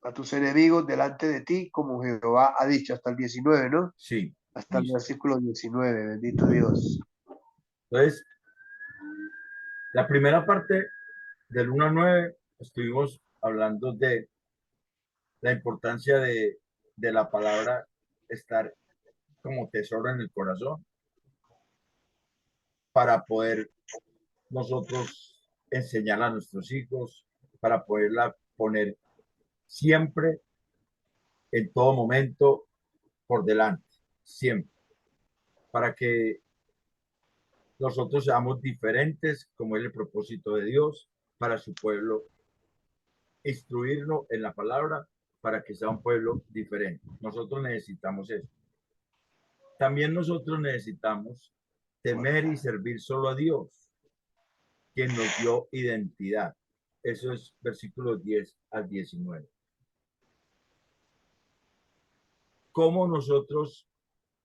a tus enemigos delante de ti, como Jehová ha dicho, hasta el 19, ¿no? Sí, Hasta el listo. versículo 19, bendito Dios. Entonces, la primera parte del 1 al 9 estuvimos hablando de la importancia de la palabra estar como tesoro en el corazón para poder nosotros enseñar a nuestros hijos, para poderla poner siempre, en todo momento, por delante, siempre, para que nosotros seamos diferentes, como es el propósito de Dios para su pueblo, instruirnos en la palabra para que sea un pueblo diferente. Nosotros necesitamos eso. También nosotros necesitamos temer y servir solo a Dios, quien nos dio identidad. Eso es versículos 10 al 19. ¿Cómo nosotros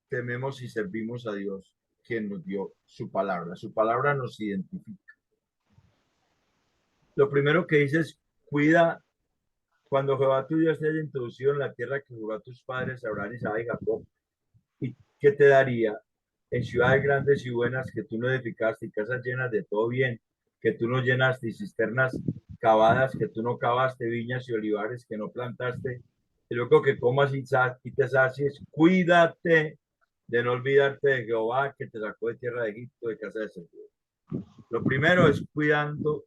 tememos y servimos a Dios, quien nos dio su palabra? Su palabra nos identifica. Lo primero que dice es, cuida cuando Jehová tu Dios te haya introducido en la tierra que juró a tus padres, Abraham, Isaac y Jacob, ¿y qué te daría? En ciudades grandes y buenas que tú no edificaste y casas llenas de todo bien, que tú no llenaste y cisternas cavadas que tú no cavaste, viñas y olivares que no plantaste, y luego que comas y te sacies, cuídate de no olvidarte de Jehová que te sacó de tierra de Egipto, de casa de servidumbre. Lo primero es cuidando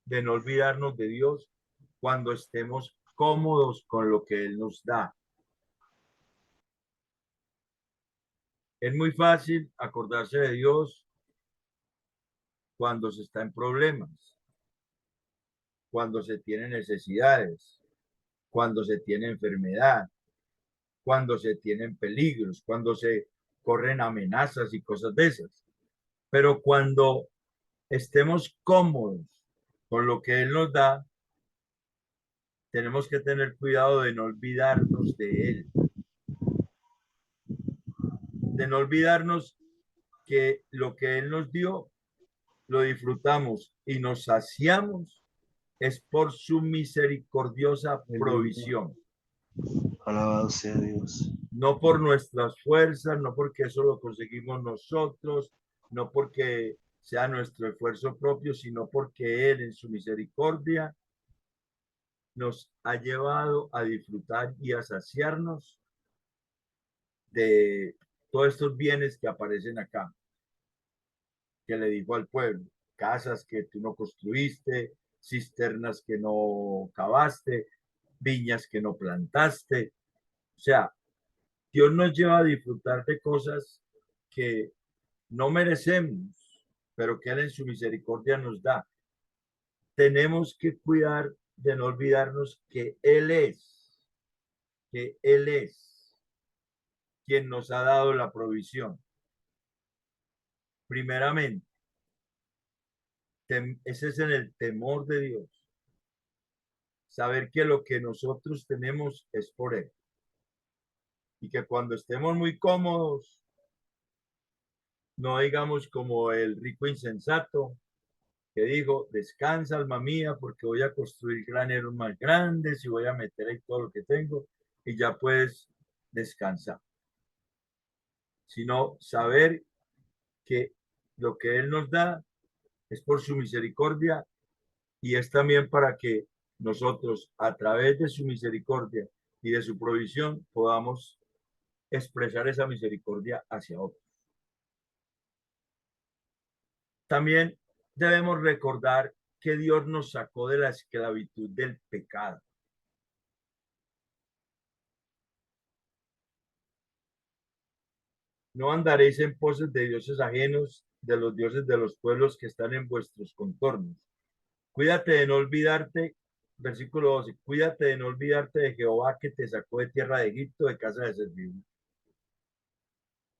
de no olvidarnos de Dios cuando estemos cómodos con lo que Él nos da. Es muy fácil acordarse de Dios cuando se está en problemas, cuando se tiene necesidades, cuando se tiene enfermedad, cuando se tienen peligros, cuando se corren amenazas y cosas de esas. Pero cuando estemos cómodos con lo que Él nos da, tenemos que tener cuidado de no olvidarnos de Él, de no olvidarnos que lo que Él nos dio lo disfrutamos y nos saciamos es por su misericordiosa Bendito. provisión, Alabado sea Dios. no por nuestras fuerzas, no porque eso lo conseguimos nosotros, no porque sea nuestro esfuerzo propio, sino porque Él en su misericordia nos ha llevado a disfrutar y a saciarnos de todos estos bienes que aparecen acá, que le dijo al pueblo, casas que tú no construiste, cisternas que no cavaste, viñas que no plantaste. O sea, Dios nos lleva a disfrutar de cosas que no merecemos, pero que Él en su misericordia nos da. Tenemos que cuidar de no olvidarnos que Él es quien nos ha dado la provisión. Primeramente, ese es en el temor de Dios. Saber que lo que nosotros tenemos es por Él. Y que cuando estemos muy cómodos, no digamos como el rico insensato que dijo, descansa alma mía porque voy a construir graneros más grandes y voy a meter ahí todo lo que tengo y ya puedes descansar. Sino saber que lo que Él nos da es por su misericordia y es también para que nosotros a través de su misericordia y de su provisión podamos expresar esa misericordia hacia otros. También debemos recordar que Dios nos sacó de la esclavitud del pecado. No andaréis en poses de dioses ajenos, de los dioses de los pueblos que están en vuestros contornos. Cuídate de no olvidarte, versículo 12, cuídate de no olvidarte de Jehová que te sacó de tierra de Egipto, de casa de servidumbre.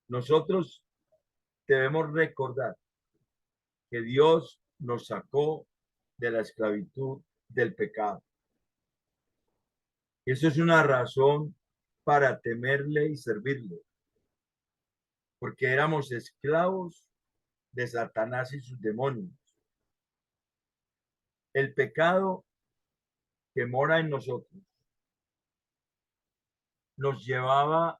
Nosotros debemos recordar que Dios nos sacó de la esclavitud del pecado. Eso es una razón para temerle y servirle, porque éramos esclavos de Satanás y sus demonios. El pecado que mora en nosotros nos llevaba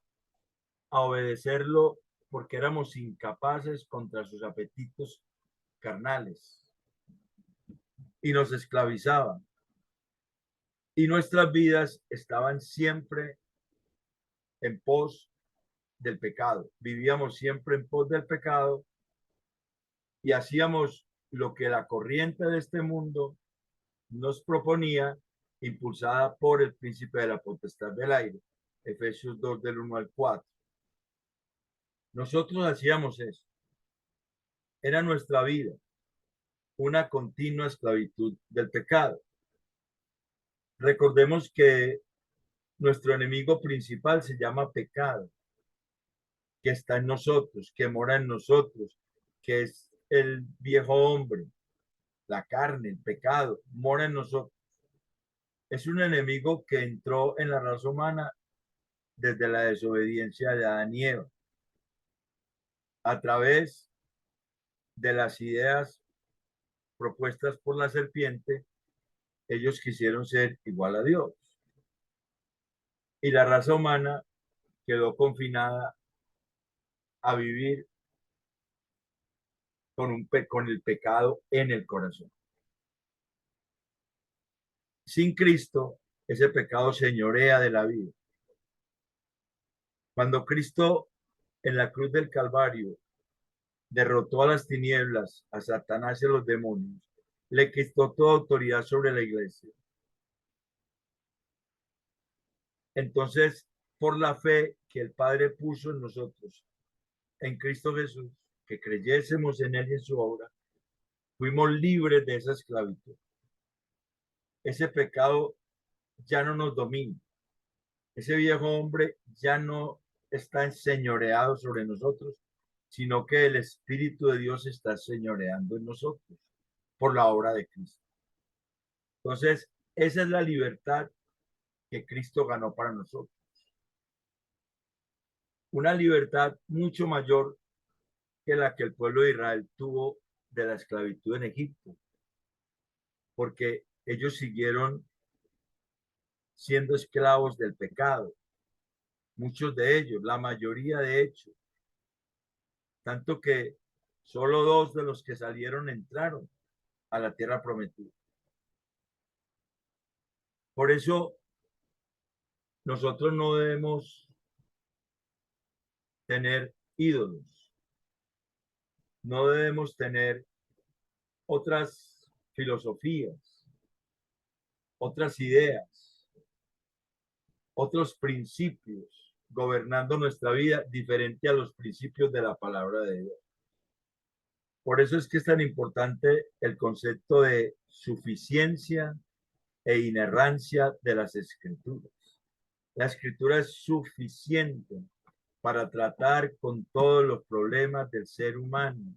a obedecerlo porque éramos incapaces contra sus apetitos carnales y nos esclavizaba. Y nuestras vidas estaban siempre en pos del pecado. Vivíamos siempre en pos del pecado y hacíamos lo que la corriente de este mundo nos proponía, impulsada por el príncipe de la potestad del aire. Efesios 2 del 1 al 4. Nosotros hacíamos eso. Era nuestra vida, una continua esclavitud del pecado. Recordemos que nuestro enemigo principal se llama pecado, que está en nosotros, que mora en nosotros, que es el viejo hombre, la carne, el pecado, mora en nosotros. Es un enemigo que entró en la raza humana desde la desobediencia de Adán y Eva, a través de las ideas propuestas por la serpiente. Ellos quisieron ser igual a Dios y la raza humana quedó confinada a vivir con el pecado en el corazón. Sin Cristo, ese pecado señorea de la vida. Cuando Cristo en la cruz del Calvario derrotó a las tinieblas, a Satanás y a los demonios, le quitó toda autoridad sobre la iglesia. Entonces, por la fe que el Padre puso en nosotros, en Cristo Jesús, que creyésemos en Él y en su obra, fuimos libres de esa esclavitud. Ese pecado ya no nos domina. Ese viejo hombre ya no está enseñoreado sobre nosotros, sino que el Espíritu de Dios está señoreando en nosotros por la obra de Cristo. Entonces, esa es la libertad que Cristo ganó para nosotros. Una libertad mucho mayor que la que el pueblo de Israel tuvo de la esclavitud en Egipto, porque ellos siguieron siendo esclavos del pecado, muchos de ellos, la mayoría de hecho, tanto que solo 2 de los que salieron entraron a la tierra prometida. Por eso nosotros no debemos tener ídolos, no debemos tener otras filosofías, otras ideas, otros principios gobernando nuestra vida diferente a los principios de la palabra de Dios. Por eso es que es tan importante el concepto de suficiencia e inerrancia de las escrituras. La escritura es suficiente para tratar con todos los problemas del ser humano,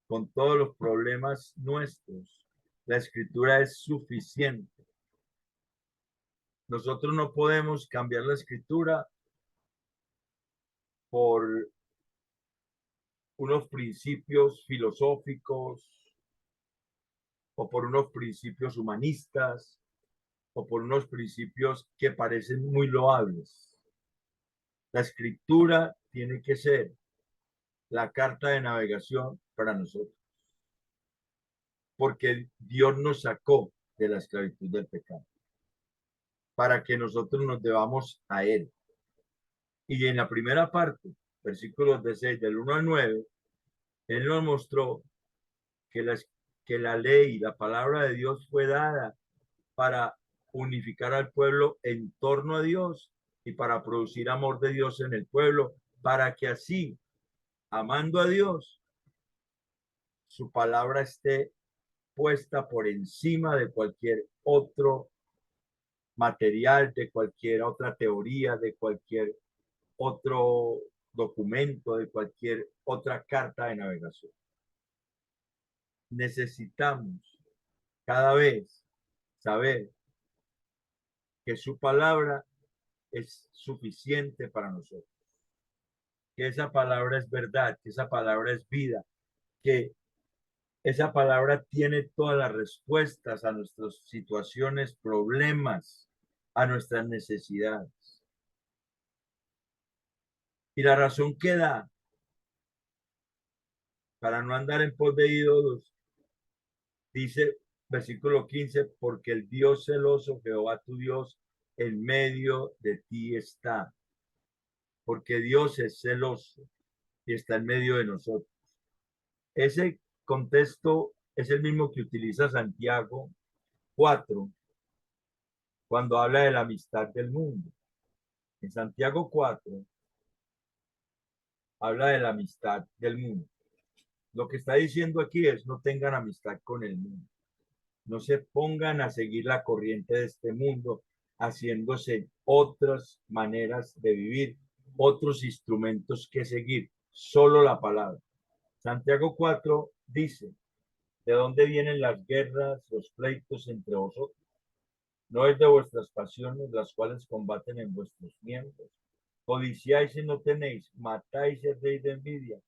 con todos los problemas nuestros. La escritura es suficiente. Nosotros no podemos cambiar la escritura por unos principios filosóficos o por unos principios humanistas o por unos principios que parecen muy loables. La escritura tiene que ser la carta de navegación para nosotros, porque Dios nos sacó de la esclavitud del pecado para que nosotros nos debamos a Él. Y en la primera parte, versículos de 6 del 1 al 9, Él nos mostró que la ley, la palabra de Dios fue dada para unificar al pueblo en torno a Dios y para producir amor de Dios en el pueblo, para que así, amando a Dios, su palabra esté puesta por encima de cualquier otro material, de cualquier otra teoría, de cualquier otro documento, de cualquier otra carta de navegación. Necesitamos cada vez saber que su palabra es suficiente para nosotros, que esa palabra es verdad, que esa palabra es vida, que esa palabra tiene todas las respuestas a nuestras situaciones, problemas, a nuestras necesidades. Y la razón que da para no andar en pos de ídolos, dice versículo 15, porque el Dios celoso, Jehová tu Dios, en medio de ti está. Porque Dios es celoso y está en medio de nosotros. Ese contexto es el mismo que utiliza Santiago 4 cuando habla de la amistad del mundo. En Santiago 4 habla de la amistad del mundo. Lo que está diciendo aquí es no tengan amistad con el mundo. No se pongan a seguir la corriente de este mundo, haciéndose otras maneras de vivir, otros instrumentos que seguir, solo la palabra. Santiago 4 dice, ¿de dónde vienen las guerras, los pleitos entre vosotros? ¿No es de vuestras pasiones las cuales combaten en vuestros miembros? Codiciáis y no tenéis, matáis y hacéis de envidia,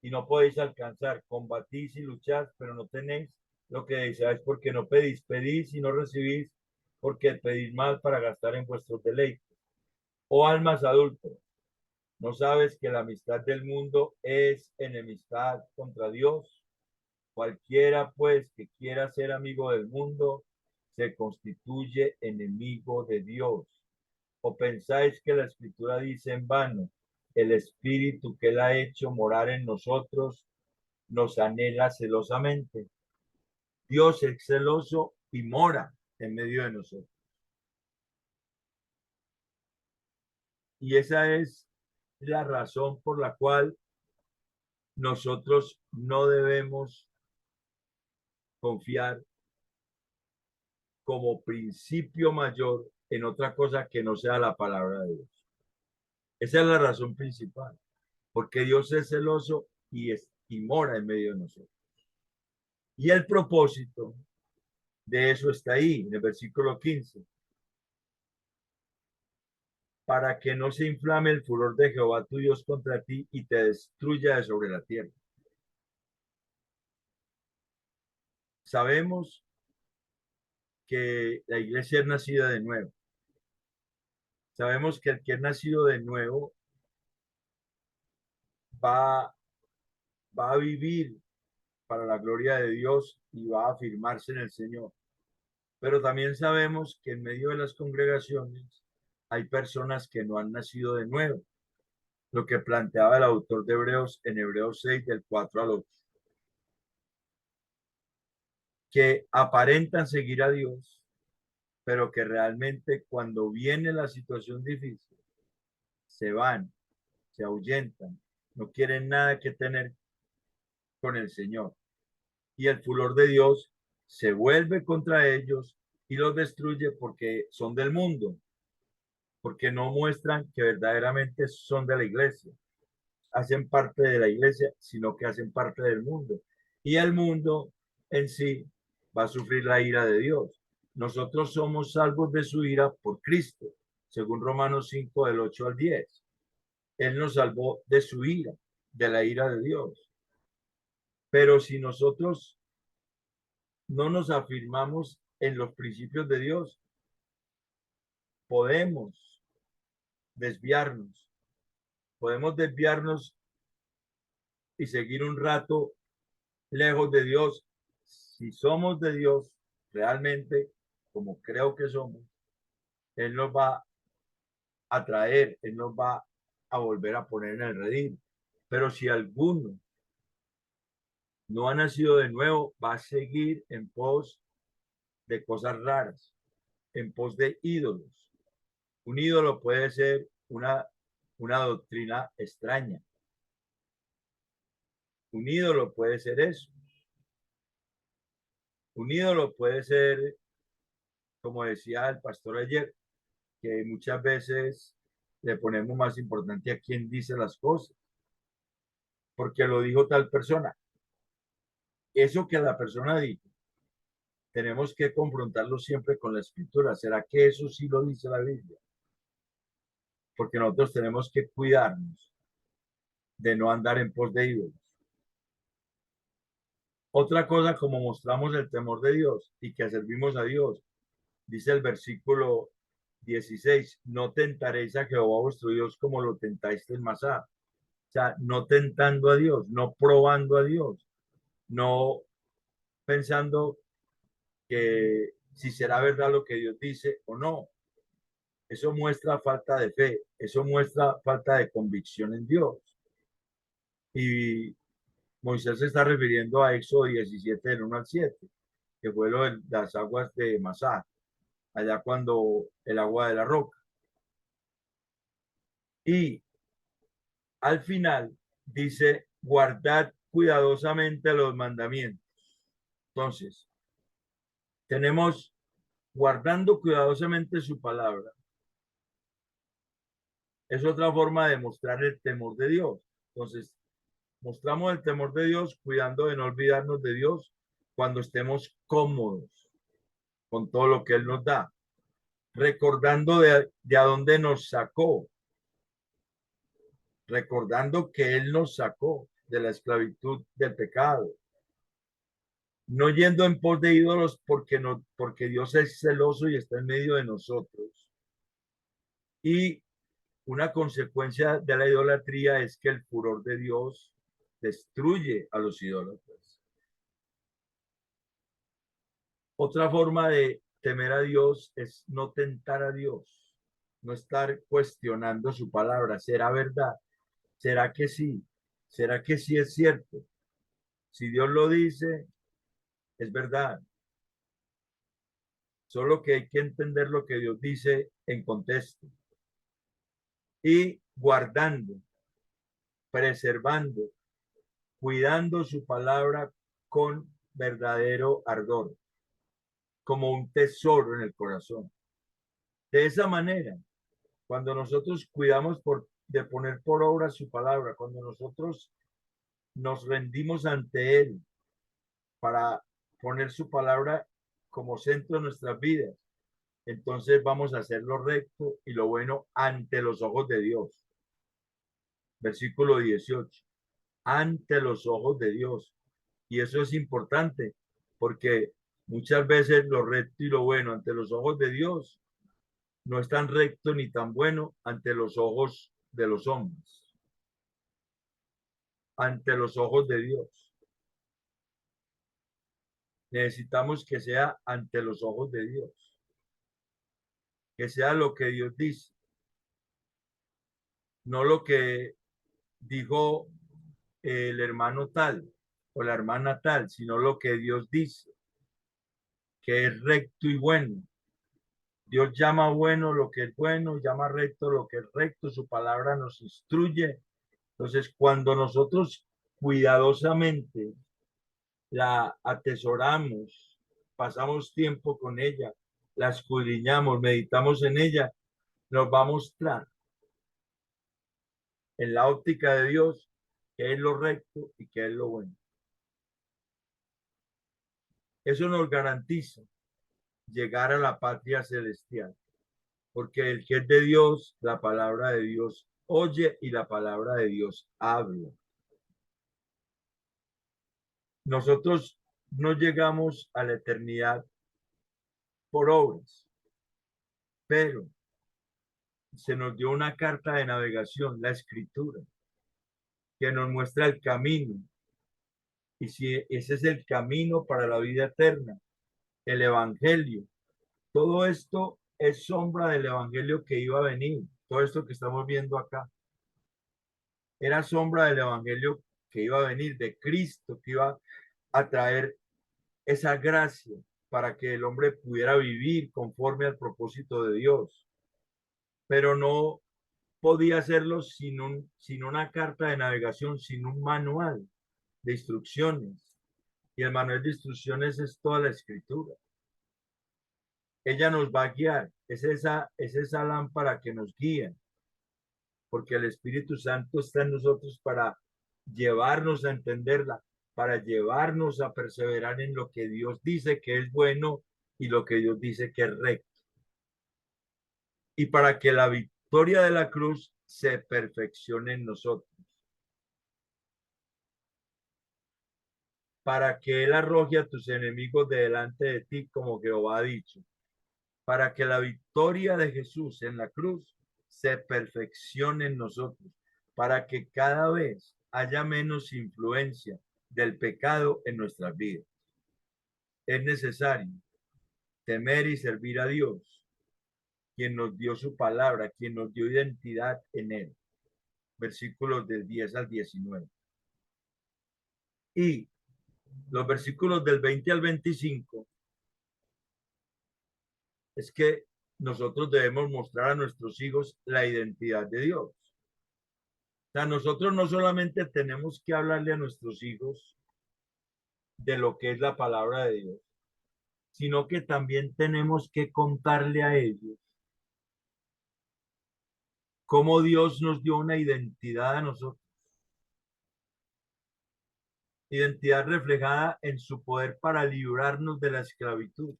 y no podéis alcanzar, combatís y lucháis, pero no tenéis lo que deseáis porque no pedís, pedís y no recibís, porque pedís mal para gastar en vuestros deleites. Oh almas adúlteras, ¿no sabes que la amistad del mundo es enemistad contra Dios? Cualquiera, pues, que quiera ser amigo del mundo, se constituye enemigo de Dios. ¿O pensáis que la Escritura dice en vano, el Espíritu que Él ha hecho morar en nosotros nos anhela celosamente? Dios es celoso y mora en medio de nosotros. Y esa es la razón por la cual nosotros no debemos confiar como principio mayor en otra cosa que no sea la palabra de Dios. Esa es la razón principal, porque Dios es celoso y mora en medio de nosotros. Y el propósito de eso está ahí, en el versículo 15. Para que no se inflame el furor de Jehová tu Dios contra ti y te destruya de sobre la tierra. Sabemos que la iglesia es nacida de nuevo. Sabemos que el que es nacido de nuevo va, va a vivir para la gloria de Dios y va a afirmarse en el Señor. Pero también sabemos que en medio de las congregaciones hay personas que no han nacido de nuevo, lo que planteaba el autor de Hebreos en Hebreos 6 del 4 al 8, que aparentan seguir a Dios, pero que realmente cuando viene la situación difícil, se van, se ahuyentan, no quieren nada que tener con el Señor. Y el furor de Dios se vuelve contra ellos y los destruye porque son del mundo, porque no muestran que verdaderamente son de la iglesia, hacen parte de la iglesia, sino que hacen parte del mundo. Y el mundo en sí va a sufrir la ira de Dios. Nosotros somos salvos de su ira por Cristo, según Romanos 5 del 8 al 10. Él nos salvó de su ira, de la ira de Dios. Pero si nosotros no nos afirmamos en los principios de Dios, podemos desviarnos, podemos desviarnos y seguir un rato lejos de Dios. Si somos de Dios realmente, como creo que somos, Él nos va a traer, Él nos va a volver a poner en el redil. Pero si alguno no ha nacido de nuevo, va a seguir en pos de cosas raras, en pos de ídolos. Un ídolo puede ser una doctrina extraña. Un ídolo puede ser eso. Un ídolo puede ser, como decía el pastor ayer, que muchas veces le ponemos más importante a quién dice las cosas, porque lo dijo tal persona. Eso que la persona dijo, tenemos que confrontarlo siempre con la escritura. ¿Será que eso sí lo dice la Biblia? Porque nosotros tenemos que cuidarnos de no andar en pos de ídolos. Otra cosa, como mostramos el temor de Dios y que servimos a Dios, dice el versículo 16, no tentaréis a Jehová vuestro Dios como lo tentáis en Masá. sea, no tentando a Dios, no probando a Dios, no pensando que si será verdad lo que Dios dice o no. Eso muestra falta de fe, eso muestra falta de convicción en Dios. Y Moisés se está refiriendo a Éxodo 17, del 1 al 7, que fue lo de las aguas de Masá, allá cuando el agua de la roca. Y al final dice, guardad cuidadosamente los mandamientos. Entonces, tenemos guardando cuidadosamente su palabra. Es otra forma de mostrar el temor de Dios. Entonces, mostramos el temor de Dios cuidando de no olvidarnos de Dios cuando estemos cómodos con todo lo que Él nos da, recordando de a dónde nos sacó, recordando que Él nos sacó de la esclavitud del pecado, no yendo en pos de ídolos porque, no, porque Dios es celoso y está en medio de nosotros. Y una consecuencia de la idolatría es que el furor de Dios destruye a los idólatras. Otra forma de temer a Dios es no tentar a Dios, no estar cuestionando su palabra. ¿Será verdad? ¿Será que sí? ¿Será que sí es cierto? Si Dios lo dice, es verdad. Solo que hay que entender lo que Dios dice en contexto. Y guardando, preservando, cuidando su palabra con verdadero ardor, como un tesoro en el corazón. De esa manera, cuando nosotros cuidamos de poner por obra su palabra, cuando nosotros nos rendimos ante Él para poner su palabra como centro de nuestras vidas, entonces vamos a hacer lo recto y lo bueno ante los ojos de Dios. Versículo 18. Ante los ojos de Dios. Y eso es importante porque muchas veces lo recto y lo bueno ante los ojos de Dios no es tan recto ni tan bueno ante los ojos de los hombres, ante los ojos de Dios. Necesitamos que sea ante los ojos de Dios, que sea lo que Dios dice, no lo que dijo el hermano tal o la hermana tal, sino lo que Dios dice, que es recto y bueno. Dios llama bueno lo que es bueno, llama recto lo que es recto, su palabra nos instruye. Entonces, cuando nosotros cuidadosamente la atesoramos, pasamos tiempo con ella, la escudriñamos, meditamos en ella, nos va a mostrar en la óptica de Dios qué es lo recto y qué es lo bueno. Eso nos garantiza llegar a la patria celestial, porque el que es de Dios, la palabra de Dios oye y la palabra de Dios habla. Nosotros no llegamos a la eternidad por obras, pero se nos dio una carta de navegación, la escritura, que nos muestra el camino. Y si ese es el camino para la vida eterna, el evangelio, todo esto es sombra del evangelio que iba a venir. Todo esto que estamos viendo acá era sombra del evangelio que iba a venir, de Cristo, que iba a traer esa gracia para que el hombre pudiera vivir conforme al propósito de Dios. Pero no podía hacerlo sin una carta de navegación, sin un manual de instrucciones. Y el manual de instrucciones es toda la escritura. Ella nos va a guiar. Es esa lámpara que nos guía, porque el Espíritu Santo está en nosotros para llevarnos a entenderla, para llevarnos a perseverar en lo que Dios dice que es bueno y lo que Dios dice que es recto. Y para que la victoria de la cruz se perfeccione en nosotros. Para que Él arroje a tus enemigos de delante de ti, como Jehová ha dicho. Para que la victoria de Jesús en la cruz se perfeccione en nosotros. para que cada vez haya menos influencia del pecado en nuestras vidas. Es necesario temer y servir a Dios, quien nos dio su palabra, quien nos dio identidad en él. Versículos del 10 al 19. Y los versículos del 20 al 25 es que nosotros debemos mostrar a nuestros hijos la identidad de Dios. O sea, nosotros no solamente tenemos que hablarle a nuestros hijos de lo que es la palabra de Dios, sino que también tenemos que contarle a ellos cómo Dios nos dio una identidad a nosotros. Identidad reflejada en su poder para librarnos de la esclavitud.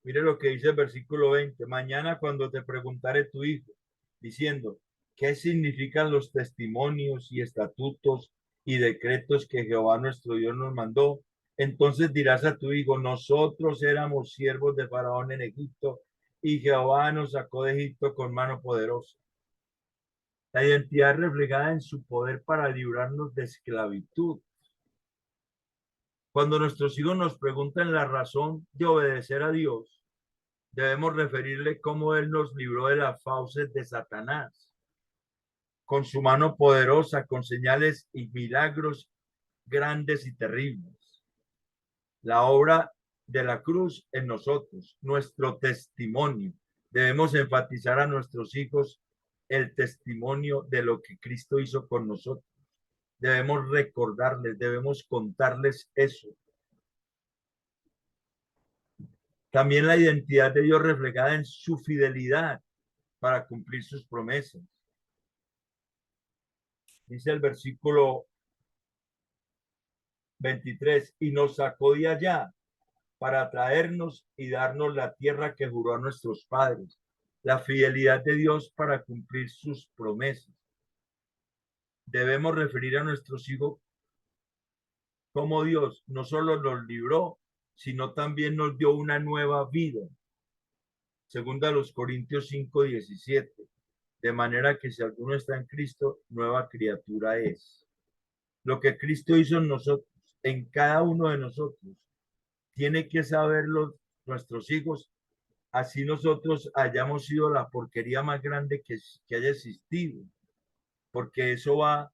Mire lo que dice el versículo 20. Mañana cuando te preguntare tu hijo, diciendo, ¿qué significan los testimonios y estatutos y decretos que Jehová nuestro Dios nos mandó? Entonces dirás a tu hijo, nosotros éramos siervos de Faraón en Egipto y Jehová nos sacó de Egipto con mano poderosa. La identidad reflejada en su poder para librarnos de esclavitud. Cuando nuestros hijos nos preguntan la razón de obedecer a Dios, debemos referirle cómo Él nos libró de las fauces de Satanás, con su mano poderosa, con señales y milagros grandes y terribles. La obra de la cruz en nosotros, nuestro testimonio. Debemos enfatizar a nuestros hijos el testimonio de lo que Cristo hizo con nosotros. Debemos recordarles, debemos contarles eso. También la identidad de Dios reflejada en su fidelidad para cumplir sus promesas. Dice el versículo 23, y nos sacó de allá para traernos y darnos la tierra que juró a nuestros padres. La fidelidad de Dios para cumplir sus promesas. Debemos referir a nuestros hijos como Dios no solo nos libró, sino también nos dio una nueva vida. Segunda a los Corintios 5:17. De manera que si alguno está en Cristo, nueva criatura es. Lo que Cristo hizo en nosotros, en cada uno de nosotros, tiene que saberlo nuestros hijos, así nosotros hayamos sido la porquería más grande que haya existido, porque eso va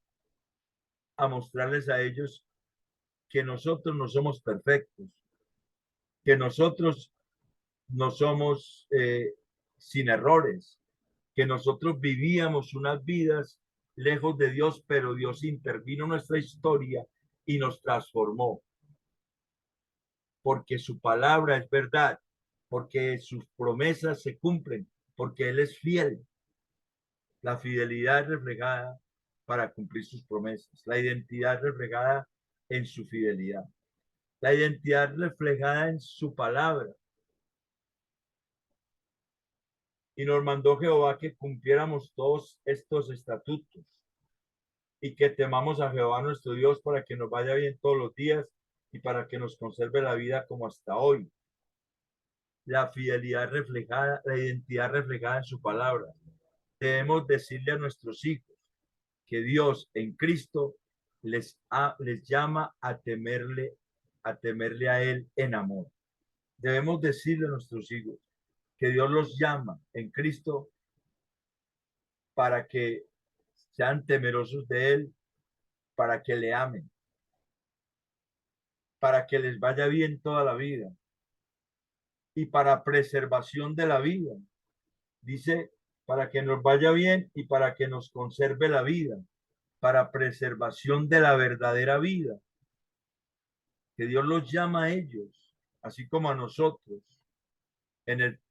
a mostrarles a ellos que nosotros no somos perfectos, que nosotros no somos sin errores, que nosotros vivíamos unas vidas lejos de Dios, pero Dios intervino en nuestra historia y nos transformó. Porque su palabra es verdad, porque sus promesas se cumplen, porque Él es fiel. La fidelidad reflejada para cumplir sus promesas, la identidad reflejada en su fidelidad, la identidad reflejada en su palabra. Y nos mandó Jehová que cumpliéramos todos estos estatutos y que temamos a Jehová nuestro Dios para que nos vaya bien todos los días y para que nos conserve la vida como hasta hoy. La fidelidad reflejada, la identidad reflejada en su palabra. Debemos decirle a nuestros hijos que Dios en Cristo les llama a temerle a Él en amor. Debemos decirle a nuestros hijos que Dios los llama en Cristo para que sean temerosos de Él, para que le amen, para que les vaya bien toda la vida y para preservación de la vida. Dice, para que nos vaya bien y para que nos conserve la vida, para preservación de la verdadera vida. Que Dios los llama a ellos, así como a nosotros,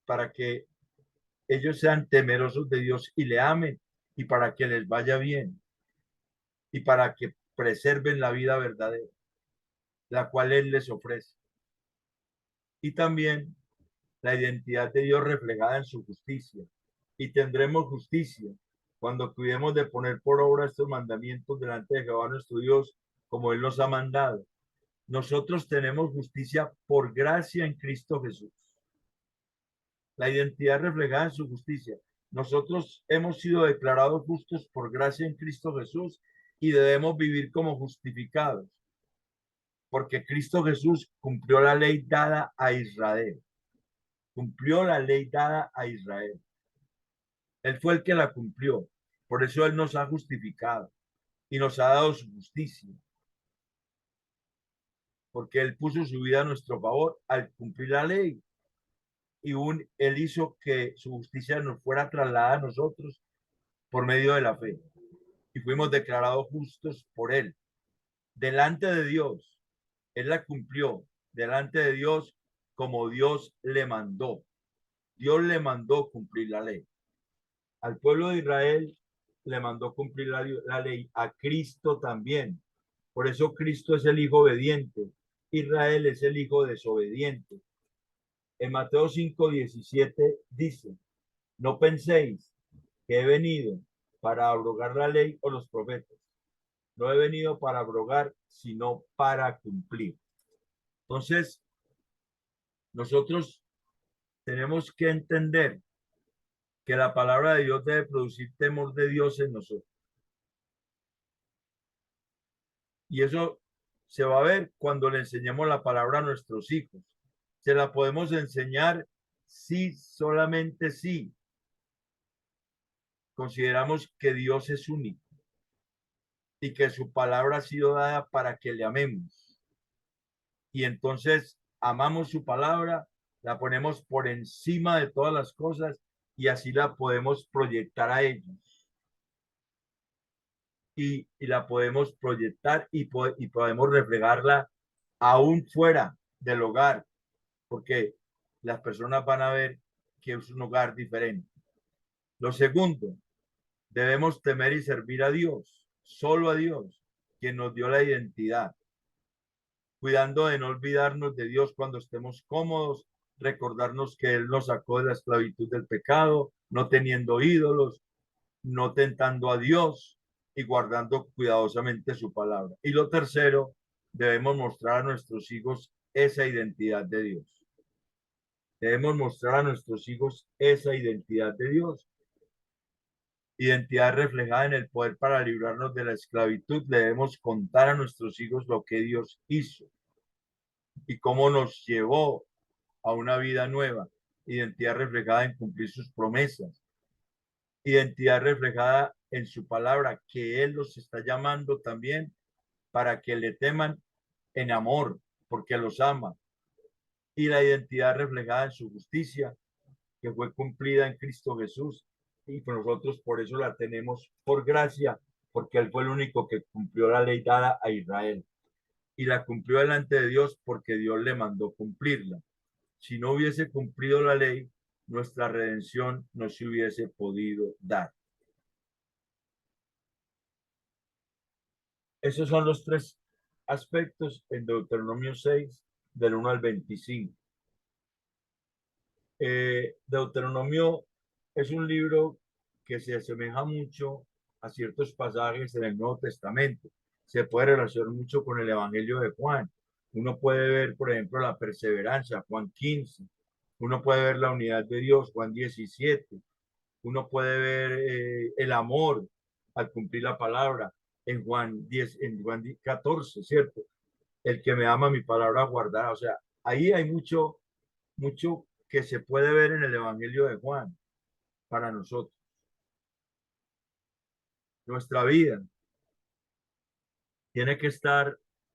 para que ellos sean temerosos de Dios y le amen y para que les vaya bien y para que preserven la vida verdadera, la cual Él les ofrece. Y también la identidad de Dios reflejada en su justicia. Y tendremos justicia cuando cuidemos de poner por obra estos mandamientos delante de Jehová nuestro Dios, como Él nos ha mandado. Nosotros tenemos justicia por gracia en Cristo Jesús. La identidad reflejada en su justicia. nosotros hemos sido declarados justos por gracia en Cristo Jesús y debemos vivir como justificados, porque Cristo Jesús cumplió la ley dada a Israel. Cumplió la ley dada a Israel. Él fue el que la cumplió. Por eso Él nos ha justificado y nos ha dado su justicia, porque Él puso su vida a nuestro favor al cumplir la ley. Y Él hizo que su justicia nos fuera trasladada a nosotros por medio de la fe. Y fuimos declarados justos por Él. Delante de Dios, Él la cumplió. Delante de Dios, como Dios le mandó. Dios le mandó cumplir la ley. Al pueblo de Israel le mandó cumplir la ley. A Cristo también. Por eso Cristo es el hijo obediente. Israel es el hijo desobediente. En Mateo 5:17 dice, no penséis que he venido para abrogar la ley o los profetas. No he venido para abrogar, sino para cumplir. Entonces, nosotros tenemos que entender que la palabra de Dios debe producir temor de Dios en nosotros. Y eso se va a ver cuando le enseñemos la palabra a nuestros hijos. Se la podemos enseñar si, solamente si consideramos que Dios es único y que su palabra ha sido dada para que le amemos. Y entonces amamos su palabra, la ponemos por encima de todas las cosas y así la podemos proyectar a ellos. Y la podemos proyectar y podemos reflejarla aún fuera del hogar, porque las personas van a ver que es un hogar diferente. Lo segundo, debemos temer y servir a Dios, solo a Dios, quien nos dio la identidad, cuidando de no olvidarnos de Dios cuando estemos cómodos, recordarnos que Él nos sacó de la esclavitud del pecado, no teniendo ídolos, no tentando a Dios y guardando cuidadosamente su palabra. Y lo tercero, debemos mostrar a nuestros hijos esa identidad de Dios. Debemos mostrar a nuestros hijos esa identidad de Dios. Identidad reflejada en el poder para librarnos de la esclavitud. Debemos contar a nuestros hijos lo que Dios hizo y cómo nos llevó a una vida nueva. Identidad reflejada en cumplir sus promesas. Identidad reflejada en su palabra, que Él los está llamando también para que le teman en amor, porque los ama. Y la identidad reflejada en su justicia, que fue cumplida en Cristo Jesús. Y nosotros por eso la tenemos por gracia, porque Él fue el único que cumplió la ley dada a Israel. Y la cumplió delante de Dios porque Dios le mandó cumplirla. Si no hubiese cumplido la ley, nuestra redención no se hubiese podido dar. Esos son los tres aspectos en Deuteronomio 6, del 1 al 25. Deuteronomio es un libro que se asemeja mucho a ciertos pasajes en el Nuevo Testamento. Se puede relacionar mucho con el Evangelio de Juan. Uno puede ver, por ejemplo, la perseverancia, Juan 15. Uno puede ver la unidad de Dios, Juan 17. Uno puede ver el amor al cumplir la palabra en Juan 10, en Juan 14, ¿cierto? El que me ama, mi palabra guardará. O sea, ahí hay mucho, mucho que se puede ver en el Evangelio de Juan para nosotros. Nuestra vida tiene que estar